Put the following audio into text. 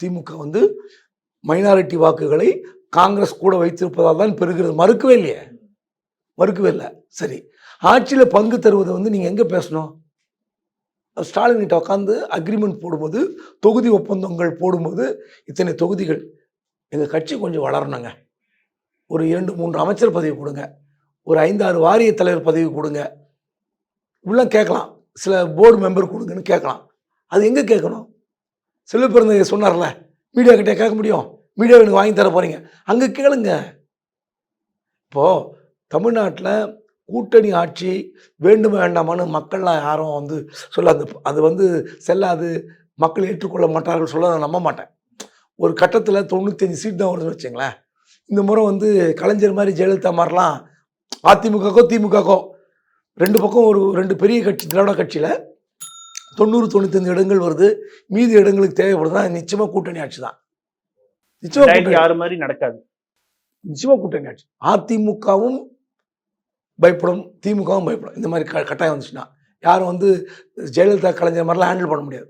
திமுக வந்து மைனாரிட்டி வாக்குகளை காங்கிரஸ் கூட வைத்திருப்பதால் தான் பெறுகிறது. மறுக்கவே இல்லையே, மறுக்கவே இல்லை. சரி, ஆட்சியில் பங்கு தருவதை வந்து நீங்கள் எங்கே பேசணும்? ஸ்டாலின் கிட்ட உட்காந்து அக்ரிமெண்ட் போடும்போது, தொகுதி ஒப்பந்தங்கள் போடும்போது, இத்தனை தொகுதிகள் எங்கள் கட்சி கொஞ்சம் வளரணுங்க, ஒரு 2-3 அமைச்சர் பதவி கொடுங்க, ஒரு 5-6 வாரிய தலைவர் பதவி கொடுங்க, இப்படிலாம் கேட்கலாம். சில போர்டு மெம்பர் கொடுங்கன்னு கேட்கலாம். அது எங்கே கேட்கணும்? செல்வப்பிறந்த சொன்னார்ல, மீடியா கிட்டே கேட்க முடியும்? மீடியா எனக்கு வாங்கி தர போகிறீங்க, அங்கே கேளுங்க. இப்போது தமிழ்நாட்டில் கூட்டணி ஆட்சி வேண்டும் வேண்டாமான்னு மக்கள்லாம் யாரும் வந்து சொல்ல, அது வந்து செல்லாது, மக்கள் ஏற்றுக்கொள்ள மாட்டார்கள் சொல்ல நான் நம்ப மாட்டேன். ஒரு கட்டத்தில் 95 சீட் தான் வருதுன்னு வச்சுங்களேன். இந்த முறை வந்து கலைஞர் மாதிரி ஜெயலலிதா மாதிரிலாம் அதிமுகக்கோ திமுகக்கோ 2 பக்கம் ஒரு 2 பெரிய கட்சி திராவிட கட்சியில் 90-95 இடங்கள் வருது, மீதி இடங்களுக்கு தேவைப்படுதுன்னா நிச்சயமாக கூட்டணி ஆட்சி தான். நிச்சயமாக யாரு மாதிரி நடக்காது. நிச்சயமாக கூட்டணி ஆட்சி. அதிமுகவும் பயப்படும், திமுகவும் பயப்படும். இந்த மாதிரி கட்டாயம் வந்துச்சுன்னா யாரும் வந்து ஜெயலலிதா கலைஞர் மாதிரிலாம் ஹேண்டில் பண்ண முடியாது.